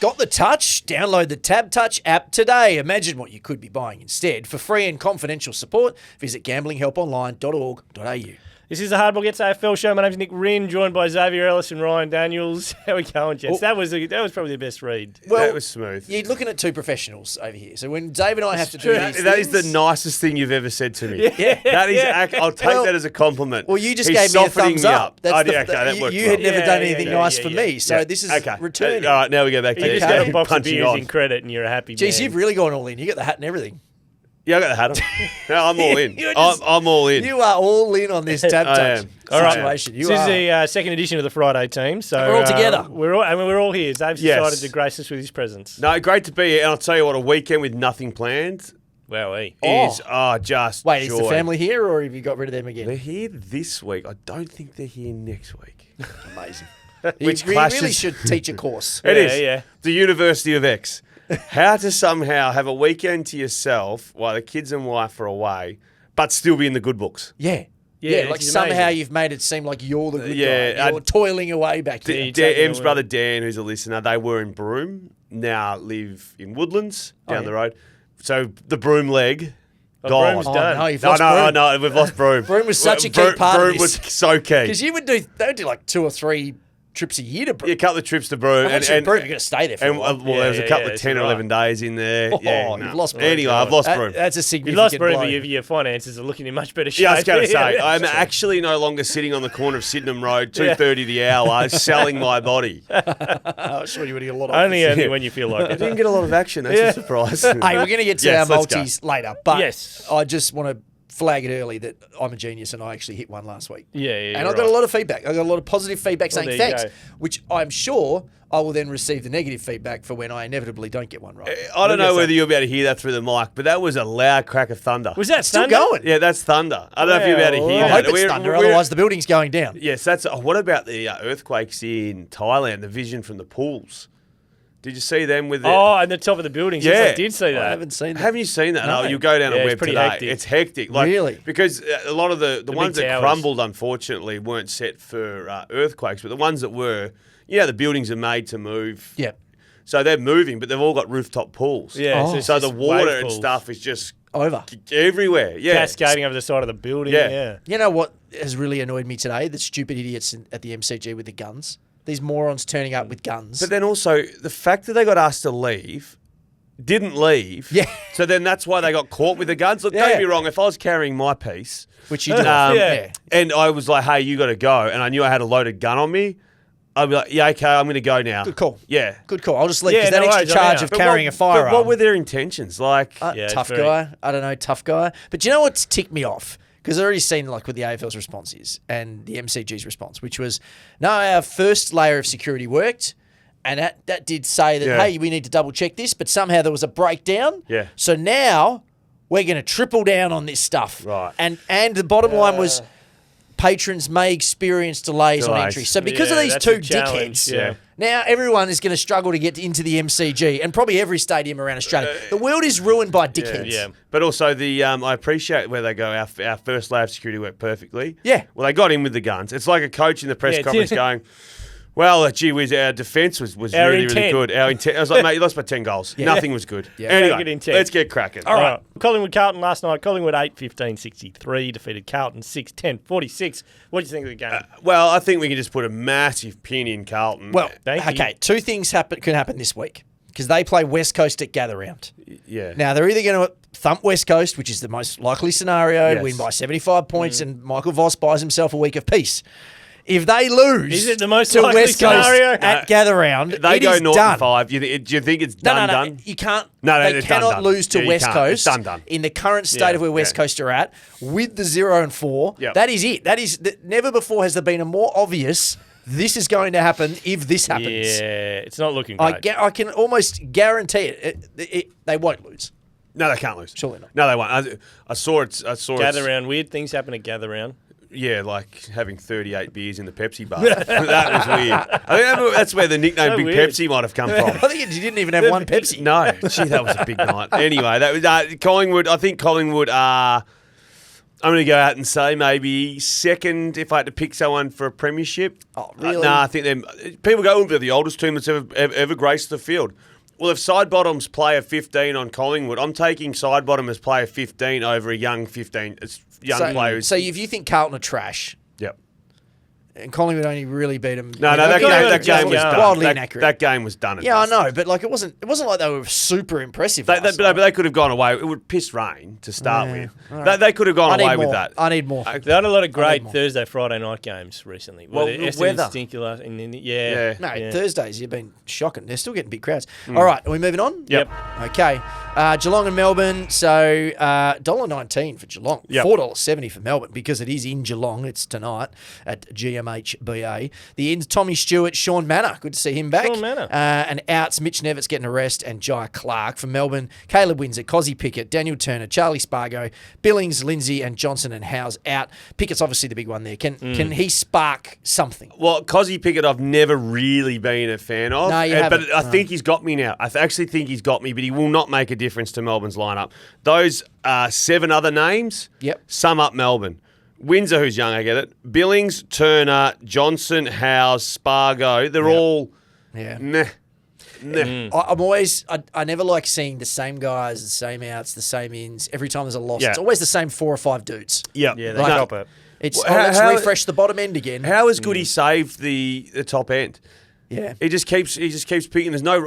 Got the touch? Download the Tab Touch app today. Imagine what you could be buying instead. For free and confidential support, visit gamblinghelponline.org.au. This is the Hardball Gets AFL show. My name's Nick Rinn, joined by Xavier Ellis and Ryan Daniels. How we going, gents? That was probably the best read. Well, that was smooth. You're looking at two professionals over here. So when Dave and I have to do these that is things, the nicest thing you've ever said to me. Yeah. That is. I'll take that as a compliment. Well, you just He's gave me a softening thumbs up. that You worked had well. never done anything nice for me, so this is returning. All right, now we go back to You just got a box of punching beers on. in credit and you're a happy Jeez, man. you've really gone all in. You got the hat and everything. Yeah, I got the hat on. No, I'm all in. I'm all in. You are all in on this Tab Touch situation. This is the second edition of the Friday team, so we're all together. We're all here. Dave's decided to grace us with his presence. No, great to be here. And I'll tell you what, a weekend with nothing planned is just Wait, joy. is the family here, or have you got rid of them again? They're here this week. I don't think they're here next week. Amazing. Which you clashes. really should teach a course. It is. Yeah. The University of X. How to somehow have a weekend to yourself while the kids and wife are away, but still be in the good books. Yeah, like it's somehow amazing. you've made it seem like you're the good Yeah, guy. You're toiling away back there. Em's brother Dan, who's a listener, they were in Broome, now live in Woodlands down the road. So the Broome leg, gone. Broome's done. No, you've lost Broome. No, we've lost Broome. Broome was such a key part of Broome this. was so key. Because they would do like 2 or 3 trips a year to Broome. Yeah, a couple of trips to Broome. How much in Broome? You're going to stay there for a while. There was a couple of 10 or 11 days in there. You've lost Broome. Anyway, I've lost Broome. That's a You significant lost Broome, blow. but your finances are looking in much better shape. Yeah, I was going to say, I'm actually no longer sitting on the corner of Sydenham Road, 2:30 the hour, selling my body. I'm sure you would get a lot of Only when you feel like I it. didn't get a lot of action. That's a surprise. Hey, we're going to get to Yes, our let's go. multis later, but Yes. I just want to flag it early that I'm a genius and I actually hit one last week. Yeah, And I got a lot of feedback. I got a lot of positive feedback saying there you thanks, go. which I'm sure I will then receive the negative feedback for when I inevitably don't get one right. I don't know whether you'll be able to hear that through the mic, but that was a loud crack of thunder. Was that Still thunder? going. Yeah, that's thunder. I don't know if you'll be able to hear I that. hope it's thunder, otherwise the building's going down. Yes, that's. What about the earthquakes in Thailand? The vision from the pools. Did you see them with the? Oh, and the top of the building. Yeah. Yes, I did see that. I haven't seen that. Haven't you seen that? No. No, you go down Yeah, a it's web pretty today. hectic. It's hectic. Really? Because a lot of the ones big that towers. crumbled, unfortunately, weren't set for earthquakes, but the ones that were, the buildings are made to move. Yeah. So they're moving, but they've all got rooftop pools. Yeah, Oh. it's So the just water wave and pools. stuff is just Over. everywhere. Yeah. Cascading over the side of the building. Yeah. Yeah. You know what has really annoyed me today? The stupid idiots at the MCG with the guns. These morons turning up with guns. But then also the fact that they got asked to leave, didn't leave. Yeah. So then that's why they got caught with the guns. Look, Yeah. don't get me wrong. If I was carrying my piece, Which you do. Yeah. and I was like, "Hey, you got to go," and I knew I had a loaded gun on me, I'd be like, "Yeah, okay, I'm going to go now." Good call. Yeah. Good call. I'll just leave Yeah, because that no extra worries, I'm charge out. of But carrying a but firearm. what were their intentions? Like, Yeah, it's Tough very- guy. I don't know, tough guy. But do you know what's ticked me off? Because I've already seen like what the AFL's response is and the MCG's response, which was, no, our first layer of security worked. And that did say that, hey, we need to double check this, but somehow there was a breakdown. Yeah. So now we're going to triple down on this stuff. Right. And the bottom line was patrons may experience delays on entry. So because of Yeah, these that's two a challenge, dickheads, yeah. now everyone is going to struggle to get into the MCG and probably every stadium around Australia. The world is ruined by dickheads. Yeah. but also the I appreciate where they go. Our first layer of security worked perfectly. Yeah. Well, they got in with the guns. It's like a coach in the press Yeah, conference going, "Well, gee whiz, our defence was Our really, really intent. good. Our intent." I was like, "Mate, you lost by 10 goals. Nothing was good." Yeah. Very Anyway, good intent. let's get cracking. All right. Collingwood Carlton last night. Collingwood 8-15-63 defeated Carlton 6-10-46. What do you think of the game? Well, I think we can just put a massive pin in Carlton. Well, Thank you. okay, two things can happen this week because they play West Coast at Gather Round. yeah. Now, they're either going to thump West Coast, which is the most likely scenario, Yes. win by 75 points, and Michael Voss buys himself a week of peace. If they lose Is it the most to likely West Coast scenario? at Gather Round, they it go is north done. and 5. Do you think it's No, done? you can't. No, they it's cannot done. lose to Yeah, you West can't. Coast It's done. in the current state of where West Coast are at with the 0-4. Yep. That is it. That is never before has there been a more obvious. This is going to happen if this happens. Yeah, it's not looking great. I can almost guarantee it. They won't lose. No, they can't lose. Surely not. No, they won't. I saw it. Gather round. Weird things happen at Gather round. Yeah, like having 38 beers in the Pepsi bar. That was weird. I think that's where the nickname So Big weird. Pepsi might have come I from. think you didn't even have one Pepsi. No, gee, that was a big night. Anyway, that was Collingwood. I think Collingwood are I'm going to go out and say maybe second if I had to pick someone for a premiership. Oh, really? I think people go, they're the oldest team that's ever graced the field. Well, if Sidebottom's player 15 on Collingwood, I'm taking Sidebottom as player 15 over a young 15, player. So if you think Carlton are trash, Yep. and Collingwood only really beat them. No, that game was done. Wildly inaccurate. That game was done. Yeah, I know, but like it wasn't like they were super impressive. But they could have gone away. It would piss rain to start with. Right. They could have gone away with that. I need more. They had a lot of great Thursday, Friday night games recently. Well, the weather. Thursdays you've been shocking. They're still getting big crowds. All right, are we moving on? Yep. Okay. Geelong and Melbourne. So $1.19 for Geelong. Yep. $4.70 for Melbourne because it is in Geelong. It's tonight at GMHBA. The ins, Tommy Stewart, Sean Manor. Good to see him back. Sean Manor. And outs, Mitch Nevitt's getting a rest and Jai Clark. For Melbourne, Caleb Windsor, Cozzy Pickett, Daniel Turner, Charlie Spargo, Billings, Lindsay and Johnson and Howes out. Pickett's obviously the big one there. Can he spark something? Well, Cozzy Pickett I've never really been a fan of. No, you haven't. But I think he's got me now. I actually think he's got me, but he will not make a difference to Melbourne's lineup. Those 7 other names sum up Melbourne. Windsor, who's young, I get it. Billings, Turner, Johnson, Howes, Spargo. They're all meh. I never like seeing the same guys, the same outs, the same ins. Every time there's a loss, it's always the same 4 or 5 dudes. Yeah, they stop it. It's let's refresh the bottom end again. How is good he saved the top end? Yeah, he just keeps picking. There's no.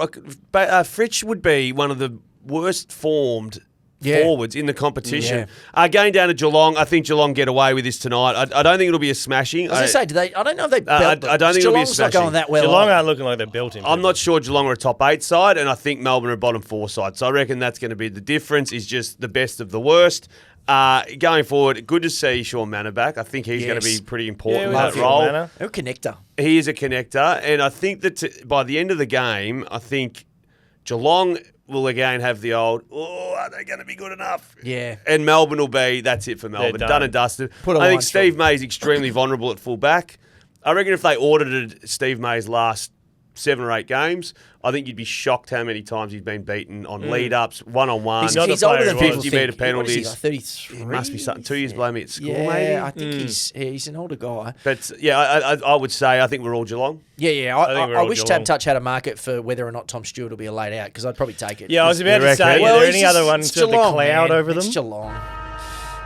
Fritsch would be one of the worst formed forwards in the competition. Going down to Geelong, I think Geelong get away with this tonight. I don't think it'll be a smashing. I was going to say, I don't know if they belt them. I don't think it'll be a Geelong's smashing. not going that well. Geelong aren't looking like they're built in. I'm not sure Geelong are a top 8 side, and I think Melbourne are a bottom 4 side. So I reckon that's going to be the difference, is just the best of the worst. Going forward, good to see Sean Manor back. I think he's going to be pretty important in that role. A connector. He is a connector, and I think that by the end of the game, I think Geelong will again have the old, are they going to be good enough? Yeah. And Melbourne will be, that's it for Melbourne. Done and dusted. I think Steve May's extremely vulnerable at full back. I reckon if they audited Steve May's last 7 or 8 games, I think you'd be shocked how many times he's been beaten on lead-ups, one-on-one. He's older than people 50-metre think. penalties. He, like 33? He must be something. 2 years below me at school, yeah, maybe? I think he's an older guy. But, I would say I think we're all Geelong. Yeah. I wish Tab Touch had a market for whether or not Tom Stewart will be a laid out, because I'd probably take it. Yeah, I was about to say, are there any other ones with the cloud over them? It's Geelong.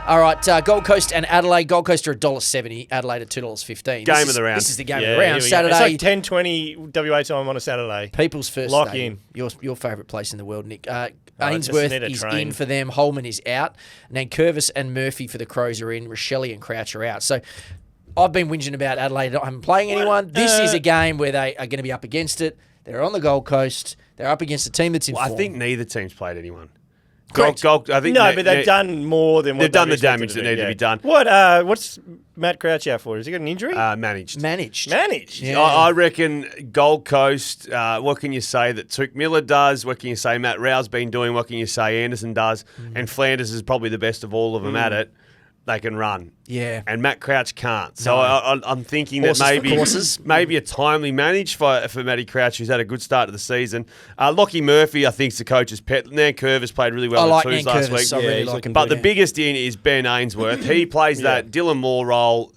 All right, Gold Coast and Adelaide. Gold Coast are $1.70. Adelaide at $2.15. Game of the round. This is the game of the round. Saturday. It's like 10:20 WA time on a Saturday. People's First Lock Stadium. Your favourite place in the world, Nick. Ainsworth is in for them. Holman is out. Nankervis and Murphy for the Crows are in. Rochelle and Crouch are out. So I've been whinging about Adelaide not having playing anyone. This is a game where they are going to be up against it. They're on the Gold Coast. They're up against a team that's in form. I think neither team's played anyone. Correct. I think but they've done more than what they've done the damage that needed to be done. What's Matt Crouch out for? Has he got an injury? Managed. Yeah. I reckon Gold Coast, what can you say that Tuke Miller does? What can you say Matt Rowe's been doing? What can you say Anderson does? And Flanders is probably the best of all of them at it. They can run. Yeah. And Matt Crouch can't. So I'm thinking that maybe a timely manage for Matty Crouch, who's had a good start to the season. Lockie Murphy, I think, is the coach's pet. Nankervis played really well in twos last week. I really like him. But the biggest in is Ben Ainsworth. He plays that Dylan Moore role.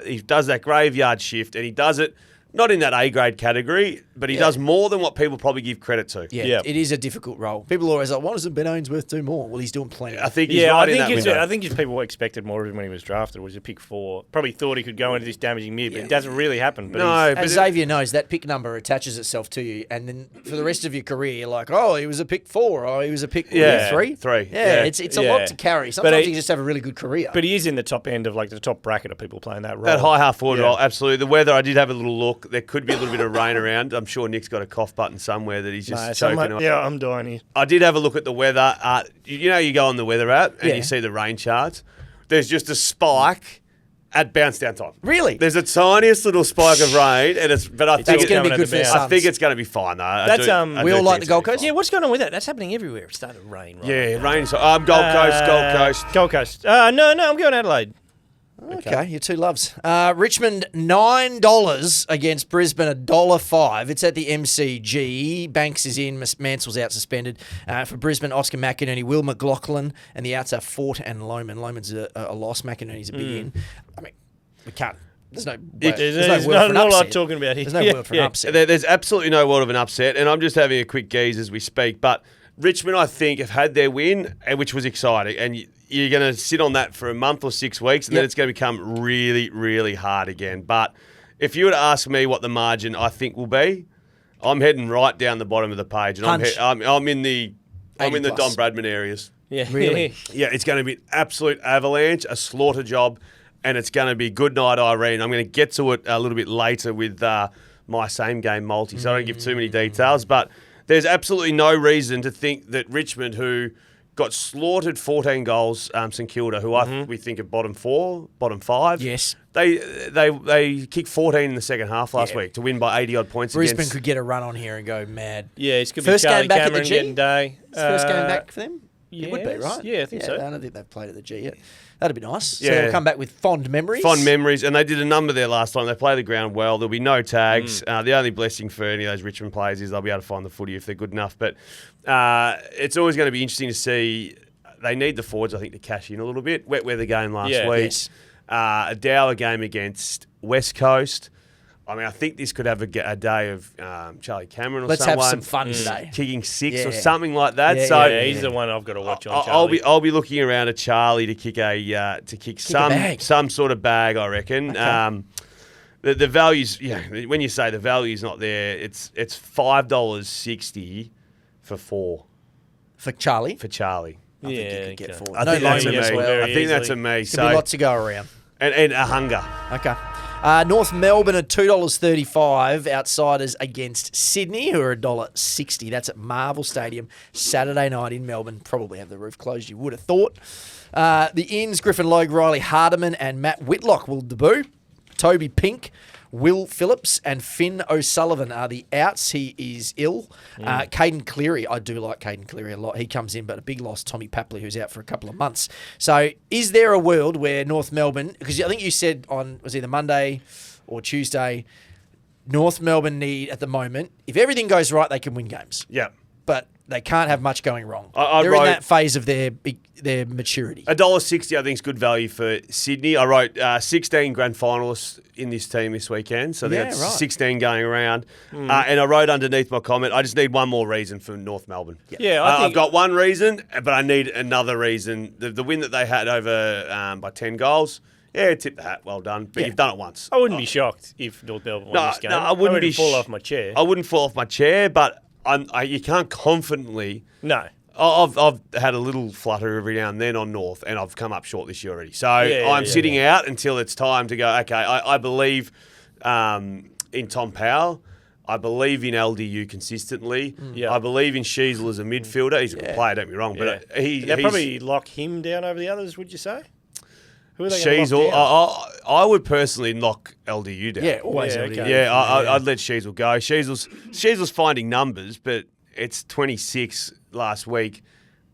He does that graveyard shift, and he does it not in that A-grade category, but he does more than what people probably give credit to. Yeah, it is a difficult role. People are always like, why doesn't Ben Ainsworth do more? Well, he's doing plenty. I think he's right in that window. I think people expected more of him when he was drafted. Was a pick 4. Probably thought he could go into this damaging mid, but it doesn't really happen. But as Xavier knows, that pick number attaches itself to you, and then for the rest of your career, you're like, oh, he was a pick 4, or he was a pick 3. Yeah, it's a lot to carry. Sometimes you just have a really good career. But he is in the top end of the top bracket of people playing that role. That high half forward role, absolutely. The weather, I did have a little look. There could be a little bit of rain around. I'm sure Nick's got a cough button somewhere that he's just choking on. Yeah, I'm dying here. I did have a look at the weather. You go on the weather app and you see the rain charts. There's just a spike at bounce down time. Really? There's a tiniest little spike of rain, and I think it's going to be good for the Suns. I think it's going to be fine though. We all like the Gold Coast. Yeah, what's going on with that? That's happening everywhere. It's starting to rain. Right? Yeah, rain. Gold Coast. Gold Coast. No, I'm going Adelaide. Okay, your two loves. Richmond, $9 against Brisbane, $1.05. It's at the MCG. Banks is in, Mansell's out suspended. For Brisbane, Oscar McInerney, Will McLaughlin, and the outs are Fort and Loman. Loman's a loss, McInerney's a big in. I mean, we can't. There's no lot talking about here. There's no word for an upset. There's absolutely no word of an upset, and I'm just having a quick gaze as we speak. But Richmond, I think, have had their win, which was exciting, and you're going to sit on that for a month or 6 weeks, and then it's going to become really, really hard again. But if you were to ask me what the margin I think will be, I'm heading right down the bottom of the page, and I'm in the Don Bradman areas. Yeah, really. Yeah, it's going to be an absolute avalanche, a slaughter job. And it's going to be good night, Irene. I'm going to get to it a little bit later with my same game multi, so I don't give too many details. But there's absolutely no reason to think that Richmond, who got slaughtered 14 goals, St Kilda, who we think are bottom 4, bottom 5. Yes. They kicked 14 in the second half last week to win by 80-odd points. Brisbane could get a run on here and go mad. Yeah, it's going to be first Charlie game back Cameron at the G? getting day. First game back for them? Yes. It would be, right? Yeah, I think so. I don't think they've played at the G yet. That'd be nice. So Yeah. they'll come back with fond memories. Fond memories, and they did a number there last time. They play the ground well. There'll be no tags. The only blessing for any of those Richmond players is they'll be able to find the footy if they're good enough. But it's always going to be interesting to see. They need the forwards, I think, to cash in a little bit. Wet weather game last week. Yes. A Dower game against West Coast. I mean, I think this could have a day of Charlie Cameron or Let's someone. have some fun today. Kicking 6 or Yeah. something like that. Yeah, so he's the one I've got to watch on. Charlie. I'll be looking around at Charlie to kick some sort of bag. I reckon. Okay. The values, when you say the value's not there, it's $5.60 for 4 For Charlie? for Charlie. I think you could get 4. I No think that's a Loman me. as well. I think that's a me. There'll So be lots to go around. and a hunger. Okay. North Melbourne at $2.35. Outsiders against Sydney, who are $1.60. That's at Marvel Stadium, Saturday night in Melbourne. Probably have the roof closed, you would have thought. The Inns, Griffin Logue, Riley Hardiman and Matt Whitlock will debut. Toby Pink, Will Phillips and Finn O'Sullivan are the outs. He is ill. Caden Cleary, I do like Caden Cleary a lot. He comes in, but a big loss, Tommy Papley, who's out for a couple of months. So is there a world where North Melbourne, because I think you said on, was either Monday or Tuesday, North Melbourne need, at the moment, if everything goes right, they can win games. Yeah. But they can't have much going wrong. I They're wrote- in that phase of their maturity. $1.60 I think is good value for Sydney. I wrote 16 grand finalists in this team this weekend, so that's 16 going around. And I wrote underneath my comment, I just need one more reason for North Melbourne. I've got one reason, but I need another reason. The win that they had over by 10 goals, tip the hat, well done. But you've done it once. I wouldn't be shocked if North Melbourne won this game. No, I wouldn't fall off my chair. I wouldn't fall off my chair, but you can't confidently. No. I've had a little flutter every now and then on North, and I've come up short this year already. So I'm sitting out until it's time to go, okay, I believe in Tom Powell. I believe in LDU consistently. I believe in Sheasel as a midfielder. He's a good player, don't be wrong. But they'll probably lock him down over the others, would you say? Who are they Sheasel, down? I would personally knock LDU down. Yeah, always LDU. Okay. I'd let Sheasel go. Sheasel's finding numbers, but it's 26 last week.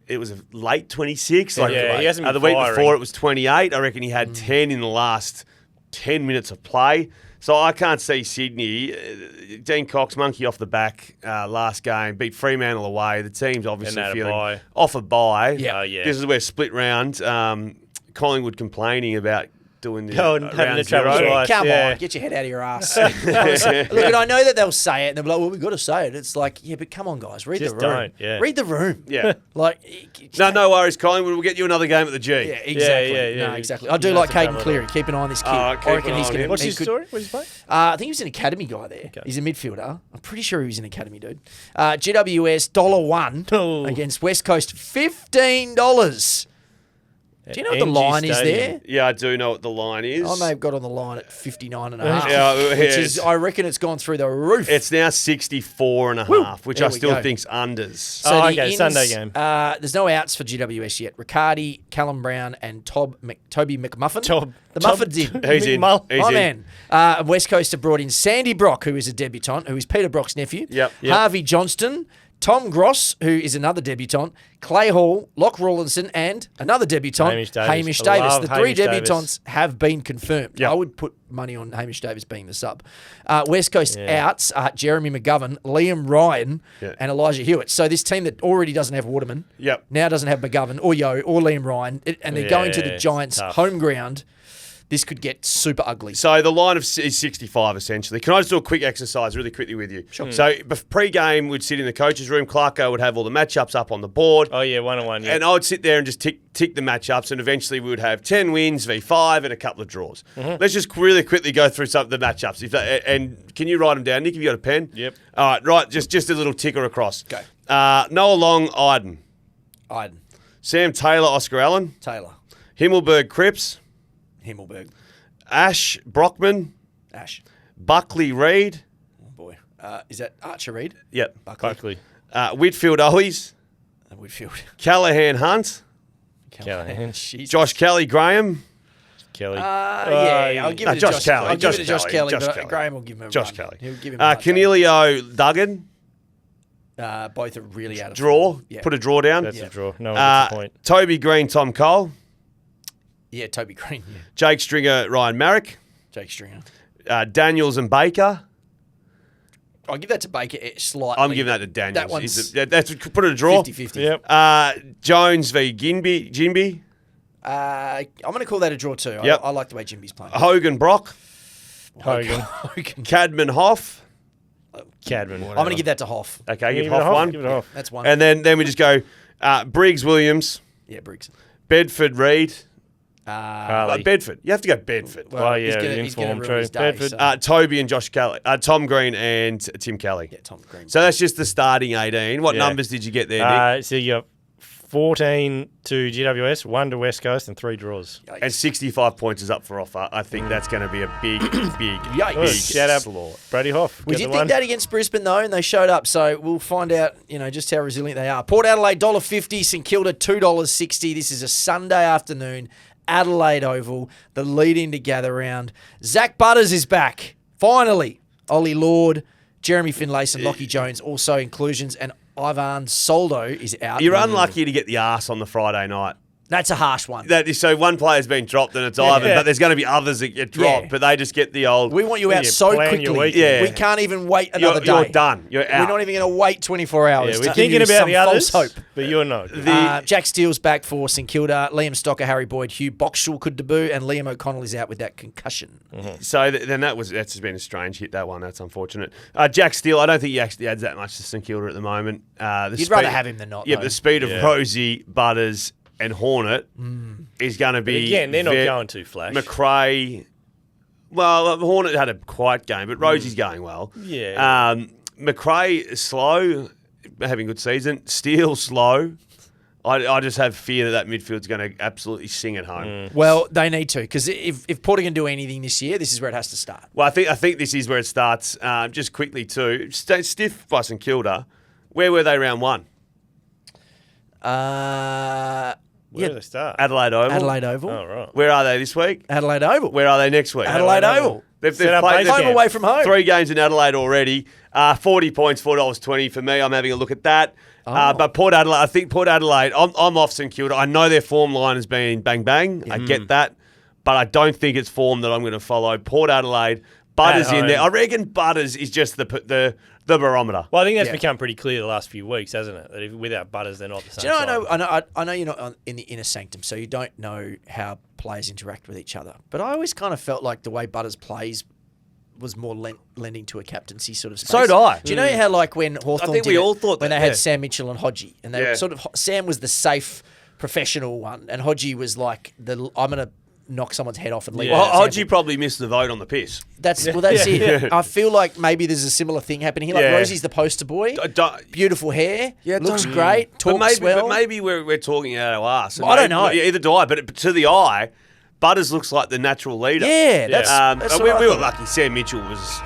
It was a late 26. he hasn't been the week firing. before it was 28. I reckon he had 10 in the last 10 minutes of play. So I can't see Sydney. Dean Cox, monkey off the back last game, beat Fremantle away. The team's obviously feeling off a bye. This is where split round. Collingwood complaining about doing the having the travel twice. Come on, get your head out of your ass. Look, and I know that they'll say it, and they'll be like, well, we've got to say it. It's like, but come on, guys, read Just the room. don't, yeah. Read the room. Yeah. No worries, Collingwood. We'll get you another game at the G. Yeah, exactly. Yeah. No, exactly. I do like Caden Cleary. Keep an eye on this kid. I reckon he's going to. What's his story? What's his play? I think he was an academy guy there. Okay. He's a midfielder. I'm pretty sure he was an academy dude. GWS $1 against West Coast $15. Do you know what the line is there? Yeah, I do know what the line is. I may have got on the line at 59.5, which is, I reckon it's gone through the roof. It's now 64.5, which I still think's unders. So okay, Sunday game. There's no outs for GWS yet. Riccardi, Callum Brown, and Toby McMuffin. The Muffin's in. He's in. Man. West Coast have brought in Sandy Brock, who is a debutant, who is Peter Brock's nephew. Yep. Harvey Johnston, Tom Gross, who is another debutant, Clay Hall, Locke Rawlinson, and another debutant, Hamish Davis. The three debutants have been confirmed. Yep. I would put money on Hamish Davis being the sub. West Coast outs are Jeremy McGovern, Liam Ryan, and Elijah Hewitt. So this team that already doesn't have Waterman now doesn't have McGovern or Yo or Liam Ryan, and they're going to the Giants' home ground. This could get super ugly. So the line is 65, essentially. Can I just do a quick exercise really quickly with you? Sure. So pre-game, we'd sit in the coach's room. Clarko would have all the matchups up on the board. Oh, yeah, 1-on-1. Yeah. And I would sit there and just tick the matchups, and eventually we would have 10 wins v5 and a couple of draws. Let's just really quickly go through some of the matchups. And can you write them down, Nick, if you got a pen? Yep. All right, right, just a little ticker across. Go. Noah Long, Iden. Sam Taylor, Oscar Allen. Taylor. Himmelberg, Cripps. Himmelberg. Ash Brockman. Buckley Reid. Oh, boy. Is that Archer Reid? Yep. Buckley. Whitfield Owies. Whitfield. Callahan Hunt. Callahan. Josh Kelly Graham. Kelly. I'll give it to Josh Kelly. I'll give it to Josh Kelly, but Kelly. Graham will give him a Josh run. Kelly. He'll give him a Canelio Duggan. both are really out of draw. form. Yeah. Put a draw down. That's a draw. No one gets a point. Toby Green, Tom Cole. Yeah, Toby Green. Yeah. Jake Stringer, Ryan Marrick. Jake Stringer. Daniels and Baker. I'll give that to Baker slightly. I'm giving that to Daniels. That one's that's put it a draw. 50-50. Yep. Jones v. Ginby. I'm going to call that a draw too. Yep. I like the way Jimby's playing. Hogan Brock. Hogan. Cadman Hoff. Cadman. I'm going to give that to Hoff. Okay, Give give it Hoff Hoff. one. Give it Hoff. That's one. And then we just go Briggs Williams. Yeah, Briggs. Bedford Reid. Harley. Bedford. You have to go Bedford. Well, yeah, he's gonna inform, ruin true. his day, Bedford. so- Toby and Josh Kelly. Tom Green and Tim Kelly. Yeah, Tom Green. So that's just the starting 18. What Yeah. numbers did you get there, Nick? So you got 14 to GWS, 1 to West Coast, and 3 draws. Yikes. And 65 points is up for offer. I think that's going to be a big, big, Yikes. big Shout out slaw. Brady Hoff. We Get did the think one. that against Brisbane though, and they showed up. So we'll find out, just how resilient they are. Port Adelaide $1.50, St Kilda $2.60. This is a Sunday afternoon, Adelaide Oval. The lead-in to gather round. Zach Butters is back finally. Ollie Lord, Jeremy Finlayson, Lockie Jones also inclusions, and Ivan Soldo is out. You're unlucky to get the arse on the Friday night. That's a harsh one. So one player's been dropped and it's Ivan, but there's going to be others that get dropped, but they just get the old... We want you out so plan your quickly. week. Yeah. We can't even wait another day. You're done. You're out. We're not even going to wait 24 hours. Yeah, to we're give you thinking about some the others, false hope. but you're not. Jack Steele's back for St Kilda. Liam Stocker, Harry Boyd, Hugh Boxall could debut, and Liam O'Connell is out with that concussion. So then that's just been a strange hit, that one. That's unfortunate. Jack Steele, I don't think he actually adds that much to St Kilda at the moment. You'd rather have him than not. Yeah, though. but the speed of Rosie, Butters, and Hornet is going to be... Again, they're not going too flash. McRae... Well, Hornet had a quiet game, but Rosie's going well. Yeah. McRae, slow, having a good season. Steele, slow. I just have fear that midfield's going to absolutely sing at home. Well, they need to, because if Porter can do anything this year, this is where it has to start. Well, I think this is where it starts. Just quickly, too. Stiff by St Kilda. Where were they round one? Where do they start? Adelaide Oval. Adelaide Oval. Oh, right. Where are they this week? Adelaide Oval. Where are they next week? Adelaide Oval. They've Set up played base Home camp. away from home. 3 games in Adelaide already. 40 points, $4.20 for me. I'm having a look at that. But Port Adelaide, I think Port Adelaide, I'm off St Kilda. I know their form line has been bang bang. I get that. But I don't think it's form that I'm going to follow. Port Adelaide, Butters in there. I reckon Butters is just the barometer. Well, I think that's become pretty clear the last few weeks, hasn't it? That without Butters, they're not the same. Do you know, side. I know you're not in the inner sanctum, so you don't know how players interact with each other. But I always kind of felt like the way Butters plays was more lending to a captaincy sort of space. So did I. Do you know how, like, when Hawthorn think we all thought when that, they had yeah. Sam Mitchell and Hodgie, and they sort of Sam was the safe professional one, and Hodgie was like I'm going to knock someone's head off and leave. Well, an example. Hodgie probably missed the vote on the piss. That's it. I feel like maybe there's a similar thing happening here. Like Yeah. Rosie's the poster boy, beautiful hair, looks don't- great, talks well. But maybe we're talking out of our arse. I don't know. Either do I, but to the eye, Butters looks like the natural leader. Yeah, that's we what I were thought. lucky. Sam Mitchell was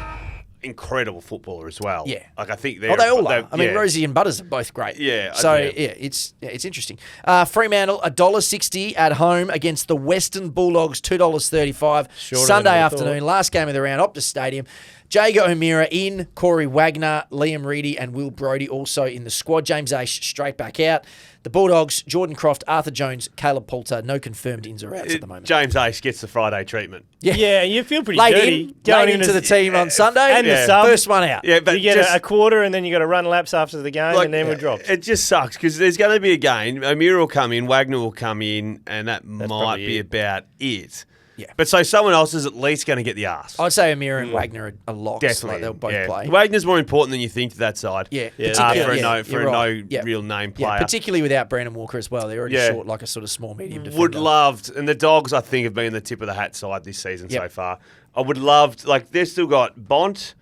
incredible footballer as well. Yeah. Like I think They all are. I mean, Rosie and Butters are both great. Yeah, So yeah. it's interesting. Fremantle $1.60 at home against the Western Bulldogs $2.35 Shorter Sunday than we afternoon, thought. last game of the round, Optus Stadium. Jago O'Meara in, Corey Wagner, Liam Reedy and Will Brodie also in the squad. James Aish straight back out. The Bulldogs, Jordan Croft, Arthur Jones, Caleb Poulter, no confirmed ins or outs at the moment. James Ace gets the Friday treatment. Yeah, you feel pretty Late dirty. late into the team on Sunday. And the sub. First one out. Yeah, but You get a quarter and then you got to run laps after the game and then we're dropped. It just sucks because there's going to be a game. O'Meara will come in, Wagner will come in, and that might probably be it. about it. Yeah. But so someone else is at least going to get the arse. I'd say O'Meara and Wagner are locks. Definitely. Like they'll both play. Wagner's more important than you think to that side. Yeah. For a no real name player. Yeah, particularly without Brandon Walker as well. They're already Yeah. short, like a sort of small, medium defender. Would loved, and the Dogs I think have been the tip of the hat side this season so far. I would loved, like they've still got Bont,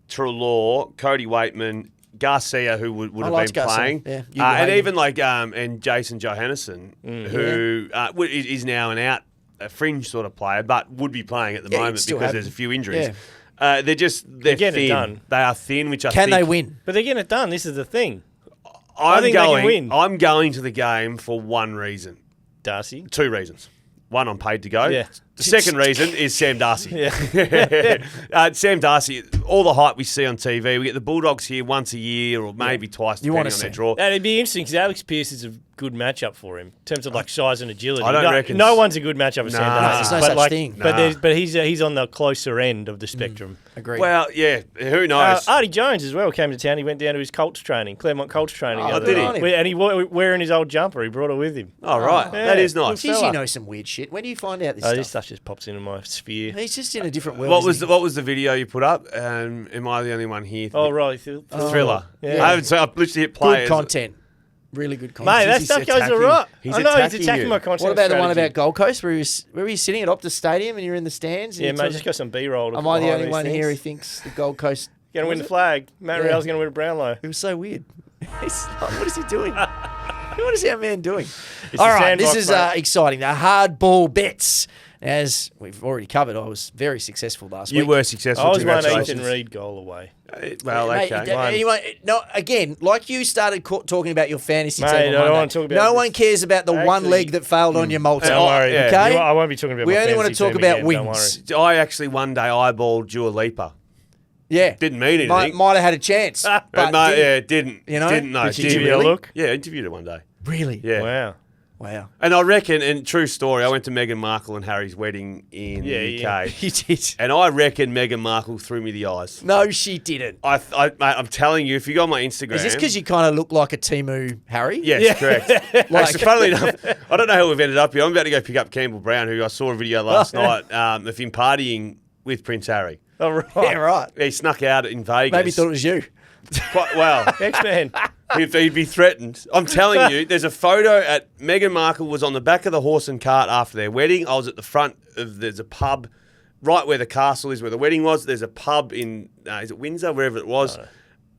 Treloar, Cody Waitman, Garcia, who would have been Garcia. playing, Yeah, and even like and Jason Johannesson, who is now a fringe sort of player, but would be playing at the moment because there's a few injuries. Yeah. They're getting thin. it done. They are thin, which I Can think they win? But they're getting it done. This is the thing. I think they can win. I'm going to the game for one reason, Darcy. two reasons. One, I'm paid to go. Yeah. The second reason is Sam Darcy. Yeah. Sam Darcy, all the hype we see on TV, we get the Bulldogs here once a year or maybe twice, depending on their draw. And it'd be interesting because Alex Pearce is a good matchup for him in terms of like size and agility. I don't reckon. No one's a good matchup for Sam Darcy. there's no such thing. But he's on the closer end of the spectrum. Agreed. Well, yeah, who knows? Artie Jones as well came to town. He went down to his Colts training, Claremont Colts training. the other did night. he? And he wearing his old jumper. He brought it with him. Oh, right. Yeah. That is nice. Jeez, you know some weird shit. Where do you find out this This stuff? stuff just pops into my sphere. He's just in a different world. What was the video you put up? Am I the only one here? Oh, right. Thriller. Yeah. I haven't seen. I've literally hit play. Good content. Really good content. Mate, that He's stuff goes attacking- all right. he's I know, he's attacking attacking you. my content. What about the one strategy. about Gold Coast where were you sitting at Optus Stadium and you're in the stands? And Yeah, you're mate, talking- just got some B-roll. Am I the only one here who thinks the Gold Coast Going to win the flag. Matt Yeah. Riel's going to win a Brownlow. It was so weird. He's like, what is he doing? What is our man doing? It's All a right, this sandbox, is mate. exciting. The hardball bets. As we've already covered, I was very successful last week. You were successful. I was one Congratulations. Ethan Reid goal away. Well, Mate, okay. anyway, no. Again, like you started talking about your fantasy Mate, team on I don't Monday. want to talk about no this. one cares about the one Actually- leg that failed on your multi. Don't worry. yeah. Okay, I won't be talking about we my only want to fantasy talk team about again, don't wins. I actually one day eyeballed Dua Lipa. Yeah, Didn't mean anything. Might have had a chance, but didn't. Didn't. You know? Didn't know. Did you Didn't. give it a look? Yeah, interviewed her one day. Really? Yeah. Wow. Wow. And I reckon, and true story, I went to Meghan Markle and Harry's wedding in the UK. You did. And I reckon Meghan Markle threw me the eyes. No, she didn't. Mate, I'm telling you, if you go on my Instagram... Is this because you kind of look like a Timu Harry? Yes, correct. Like- Actually, funnily enough, I don't know how we've ended up here. I'm about to go pick up Campbell Brown, who I saw a video last night of him partying with Prince Harry. Oh, right. Yeah, right. He snuck out in Vegas. Maybe thought it was you. Quite well. X-Man. He'd be threatened. I'm telling you, there's a photo at Meghan Markle was on the back of the horse and cart after their wedding. I was at the front of, there's a pub right where the castle is, where the wedding was. There's a pub in, is it Windsor, wherever it was.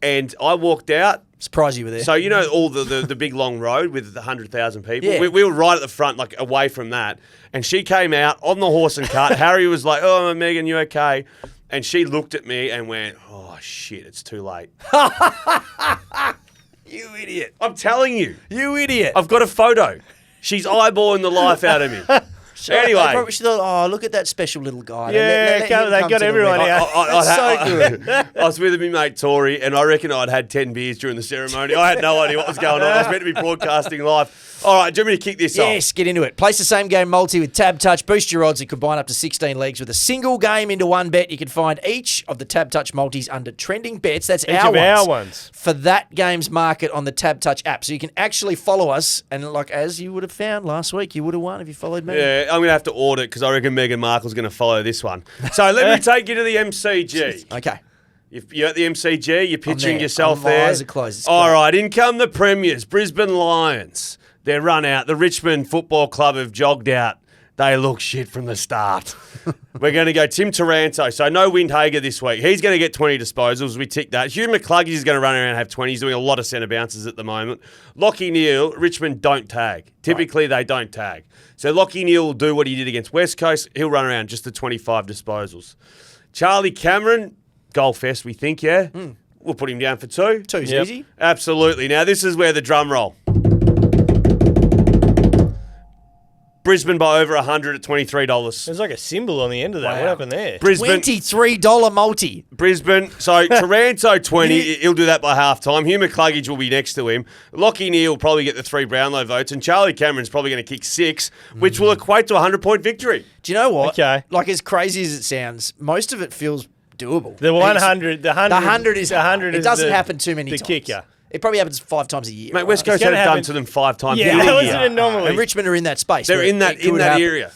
And I walked out. Surprised you were there. So, you know, all the big long road with the 100,000 people? Yeah. We were right at the front, like away from that. And she came out on the horse and cart. Harry was like, oh, Megan, you okay? And she looked at me and went, oh, shit, it's too late. You idiot. I'm telling you. You idiot. I've got a photo. She's eyeballing the life out of me. Anyway. They probably should have thought, oh, look at that special little guy. Yeah, Let him they come got to the everyone wedding. out. That's so good. I was with my mate Tori, and I reckon I'd had 10 beers during the ceremony. I had no idea what was going on. I was meant to be broadcasting live. All right, do you want me to kick this off? Yes, get into it. Place the same game multi with Tab Touch. Boost your odds and combine up to 16 legs with a single game into one bet. You can find each of the Tab Touch multis under trending bets. That's Each our of ones. our ones. For that game's market on the Tab Touch app. So you can actually follow us. And like as you would have found last week, you would have won if you followed me. Yeah, I'm going to have to audit because I reckon Meghan Markle's going to follow this one. So let me take you to the MCG. Okay. You're at the MCG, you're picturing there. yourself My there. eyes are closed. It's All great. right, in come the Premiers, Brisbane Lions. They're run out. The Richmond Football Club have jogged out. They look shit from the start. We're going to go Tim Taranto. So no Windhager this week. He's going to get 20 disposals. We tick that. Hugh McCluggage is going to run around and have 20. He's doing a lot of centre bounces at the moment. Lockie Neal, Richmond don't tag. Typically, they don't tag. So Lockie Neal will do what he did against West Coast. He'll run around just the 25 disposals. Charlie Cameron, goal fest, we think, yeah? We'll put him down for 2. Two's easy. Absolutely. Now, this is where the drum roll. Brisbane by over 100 at $23. There's like a symbol on the end of that. Wow. What happened there? Brisbane, $23 multi. Brisbane. So Taranto 20. He'll do that by half time. Hugh McCluggage will be next to him. Lockie Neal will probably get the 3 Brownlow votes, and Charlie Cameron's probably going to kick 6, which will equate to a 100-point victory. Do you know what? Okay. Like, as crazy as it sounds, most of it feels doable. The 100, the 100 is the 100 It is doesn't the- happen too many the times. kicker. It probably happens 5 times a year. Mate, right? West Coast It's had gonna it done happen- to them 5 times. Yeah, in that a was year. an anomaly. And Richmond are in that space. They're where in that it could happen. area.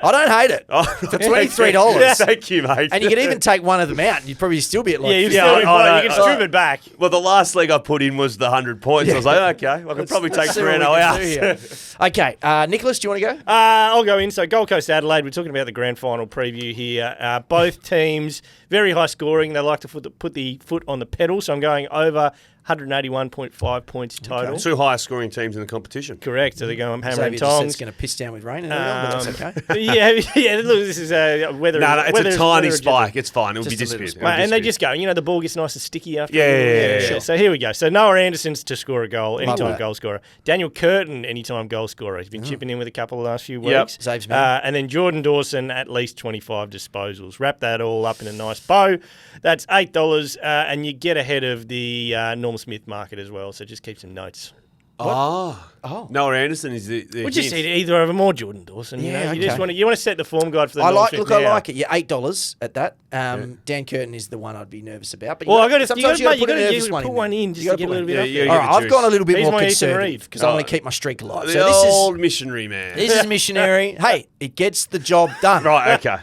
I don't hate it. Oh, For $23. Thank you, mate. And you could even take one of them out, and you'd probably still be at like. Yeah, Yeah, I know. you can strip it back. Well, the last leg I put in was the 100 points. I was like, okay, I could probably take see what we Toronto can out. do here. Okay, Nicholas, do you want to go? I'll go in. So Gold Coast Adelaide, we're talking about the grand final preview here. Both teams, very high scoring. They like to put the foot on the pedal. So I'm going over 181.5 points total. 2 highest scoring teams in the competition. Correct. So they're going hammer Xavier and just said tongs. it's going to piss down with rain and everything, but that's okay. yeah. Look, this is weather. No, it's weather- a tiny weather spike. It's fine. It'll Just be a little disputed. spike. Mate, and they just go, the ball gets nice and sticky after. Yeah. So here we go. So Noah Anderson's to score a goal, anytime that. goal scorer. Daniel Curtin, anytime goal scorer. He's been chipping in with a couple of last few Yep. weeks. Zaves man. And then Jordan Dawson, at least 25 disposals. Wrap that all up in a nice bow. That's $8, and you get ahead of the Norm Smith market as well. So just keep some notes. Oh. Noah Anderson is the We just hint. need either of them or Jordan Dawson. Yeah, You just okay. want to set the form guide for the I Norm like. Smith Look, I now. like it. Yeah, $8 at that. Dan Curtin is the one I'd be nervous about. But Well, I got to. sometimes You got put a to nervous put in one there. in just You to gotta get a put little one bit in. up Yeah, there. yeah, All right, get I've gone a little bit He's more my Ethan conservative Reeve. because I want to keep my streak alive. The So this old missionary man. is missionary. Hey, it gets the job done. Right, okay.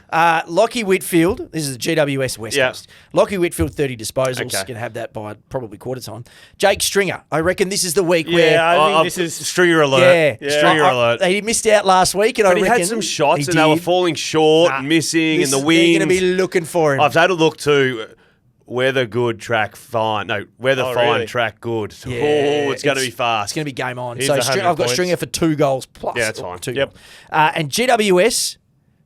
Lockie Whitfield, this is the GWS West Yeah. Coast. Lockie Whitfield, 30 disposals. Okay. Going to have that by probably quarter time. Jake Stringer, I reckon this is the week where. Yeah, I think I've- this is. Stringer alert. Yeah, Stringer alert. He missed out last week, and But I he reckon had some shots he and they were did. falling short, Nah, missing, and the They're wings. going to be looking for him. I've had a look to weather good, track fine. No, weather Oh, fine, really? track good. Yeah, it's going to be fast. It's going to be game on. Here's So 100 I've got points. Stringer for 2 goals plus. Yeah, that's or fine. 2 Yep. goals. And GWS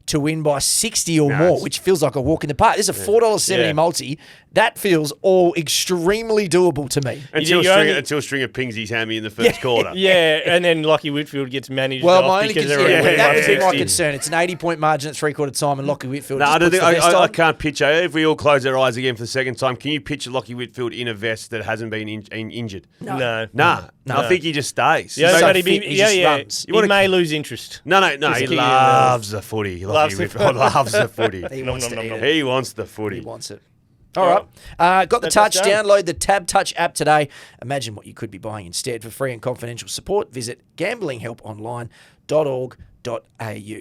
to win by 60 or more, it's- which feels like a walk in the park. This is a $4.70 Yeah. multi. That feels all extremely doable to me. Until You only- Stringer pings his hammy in the first quarter. Yeah, and then Lockie Whitfield gets managed Well, off my only because concern, they're already that winning would be my 60. concern. It's an 80-point margin at 3/4 time, and Lockie Whitfield No, just I don't puts think the vest I on. can't picture. If we all close our eyes again for the second time, can you picture Lockie Whitfield in a vest that hasn't been injured? No. Nah. I think he just stays. Yeah, so but he, fit, he just runs. He may lose interest. No. Just He keep- loves the footy. Loves Lockie the Whitfield loves the footy. He wants to eat it. He wants the footy. He wants it. All right. Got the That's touch. done. Download the Tab Touch app today. Imagine what you could be buying instead. For free and confidential support, visit gamblinghelponline.org.au.